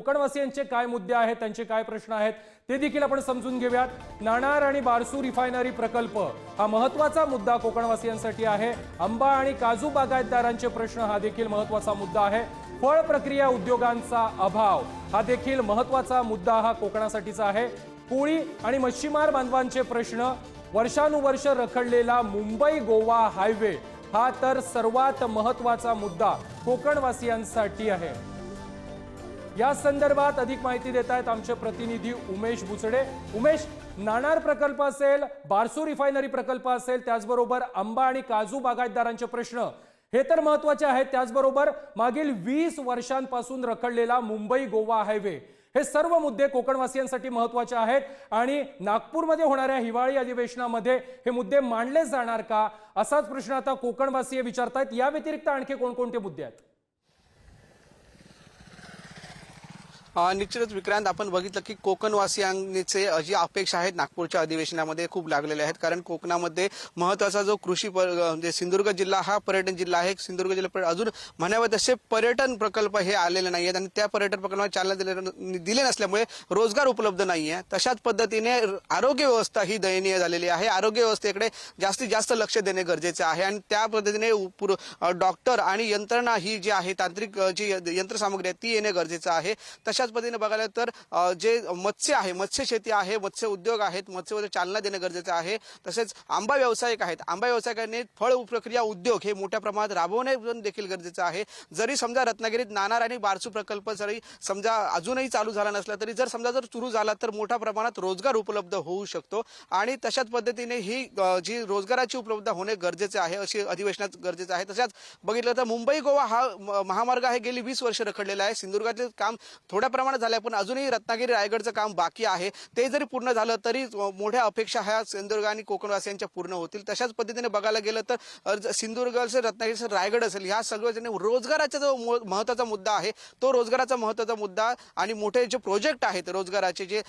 कोकणवासियांचे काय मुद्दे आहेत, त्यांचे काय प्रश्न आहेत ते देखील आपण समजून घेऊयात। नाणार आणि बारसू रिफायनरी प्रकल्प हा महत्त्वाचा मुद्दा कोकणवासियांसाठी आहे। आंबा आणि काजू बागायतदारांचे प्रश्न हा देखील महत्त्वाचा मुद्दा आहे। फळ प्रक्रिया उद्योगांचा अभाव हा देखील महत्त्वाचा मुद्दा हा कोकणासाठीचा आहे। कोळी आणि मच्छीमार बांधवांचे प्रश्न, वर्षानुवर्ष रखडलेला मुंबई गोवा हायवे हा तर सर्वात महत्त्वाचा मुद्दा कोकणवासियांसाठी आहे। या संदर्भात अधिक माहिती देत आहेत आमचे प्रतिनिधी उमेश बुचडे। उमेश, नाणार प्रकल्प असेल, बारसू रिफायनरी प्रकल्प असेल, त्याचबरोबर आंबा आणि काजू बागायतदारांचे प्रश्न हे तर महत्त्वाचे आहेत, त्याचबरोबर मागील 20 वर्षांपासून रखडलेला मुंबई गोवा हायवे हे सर्व मुद्दे कोकणवासियांसाठी महत्त्वाचे आहेत। आणि नागपूरमध्ये होणाऱ्या हिवाळी अधिवेशनामध्ये हे मुद्दे मांडले जाणार का, असाच प्रश्न आता कोकणवासी विचारतायत। या व्यतिरिक्त आणखी कोणकोणते मुद्दे आहेत? निश्चितच विक्रांत, आपण बघितलं की कोकणवासियांचे जी अपेक्षा आहेत नागपूरच्या अधिवेशनामध्ये खूप लागलेल्या आहेत। कारण कोकणामध्ये महत्त्वाचा जो कृषी म्हणजे सिंधुदुर्ग जिल्हा हा पर्यटन जिल्हा आहे। सिंधुदुर्ग जिल्हा अजून म्हणावे तसे पर्यटन प्रकल्प हे आलेले नाही आहेत आणि त्या पर्यटन प्रकल्पाला चालना दिले नसल्यामुळे रोजगार उपलब्ध नाही आहे। तशाच पद्धतीने आरोग्य व्यवस्था ही दयनीय झालेली आहे। आरोग्य व्यवस्थेकडे जास्तीत जास्त लक्ष देणे गरजेचे आहे आणि त्या पद्धतीने डॉक्टर आणि यंत्रणा ही जी आहे, तांत्रिक जी यंत्रसामुग्री आहे ती येणे गरजेचं आहे। तशाच पद्धतीने बघायला तर जे मत्स्य आहे, मत्स्य शेती आहे, मत्स्य उद्योग आहेत, मत्स्य चालना देणे गरजेचं आहे। तसेच आंबा व्यावसायिक आहेत, आंबा व्यावसायिकांनी फळ प्रक्रिया उद्योग हे मोठ्या प्रमाणात राबवणे देखील गरजेचं आहे। जरी समजा रत्नागिरीत नाणार आणि बारसू प्रकल्प जरी समजा अजूनही चालू झाला नसला तरी जर सुरू झाला तर मोठ्या प्रमाणात रोजगार उपलब्ध होऊ शकतो आणि तशाच पद्धतीने ही जी रोजगाराची उपलब्धता होणे गरजेचे आहे अशी अधिवेशनात गरजेचं आहे। तशाच बघितलं तर मुंबई गोवा हा महामार्ग आहे गेली 20 वर्ष रखडलेला आहे। सिंधुदुर्गाचे काम थोड्या प्रमाणात झाले, पण अजूनही रत्नागिरी रायगडचं काम बाकी आहे। ते जरी पूर्ण झालं तरी मोठ्या अपेक्षा ह्या सिंधुदुर्ग आणि कोकणवासियांच्या पूर्ण होतील। तशाच पद्धतीने बघायला गेलं तर सिंधुदुर्ग असेल, रत्नागिरी असेल, रायगड असेल, ह्या सगळ्या रोजगाराचा जो महत्त्वाचा मुद्दा आहे तो रोजगाराचा महत्त्वाचा मुद्दा आणि मोठे जे प्रोजेक्ट आहेत रोजगाराचे, जे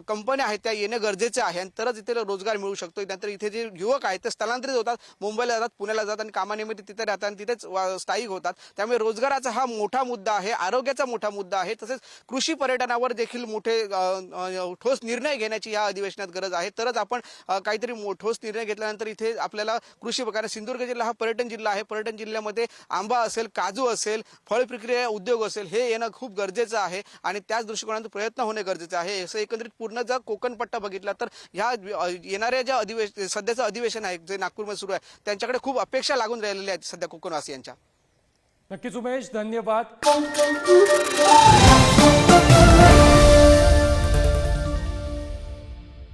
कंपन्या आहेत त्या येणे गरजेचे आहे आणि तरच इथे रोजगार मिळू शकतो। नंतर इथे जे युवक आहेत ते स्थलांतरित होतात, मुंबईला जातात, पुण्याला जातात आणि कामानिमित्त तिथे राहतात आणि तिथेच स्थायिक होतात। त्यामुळे रोजगाराचा हा मोठा मुद्दा आहे, आरोग्याचा मोठा मुद्दा आहे। तसेच कृषी पर्यटनावर देखील मोठे ठोस निर्णय घेण्याची या अधिवेशनात गरज आहे। तरच आपण काहीतरी ठोस निर्णय घेतल्यानंतर इथे आपल्याला कृषी कारण सिंधुदुर्ग जिल्हा हा पर्यटन जिल्हा आहे। पर्यटन जिल्ह्यामध्ये आंबा असेल, काजू असेल, फळ प्रक्रिया उद्योग असेल हे येणं खूप गरजेचं आहे आणि त्याच दृष्टिकोनातून प्रयत्न होणे गरजेचे आहे। असं एकंदरीत पूर्ण जर कोकण पट्टा बघितला तर ह्या येणाऱ्या ज्या सध्याचं अधिवेशन आहे जे नागपूरमध्ये सुरू आहे त्यांच्याकडे खूप अपेक्षा लागून राहिलेल्या आहेत सध्या कोकणवासियांच्या। नक्कीच उमेश, धन्यवाद।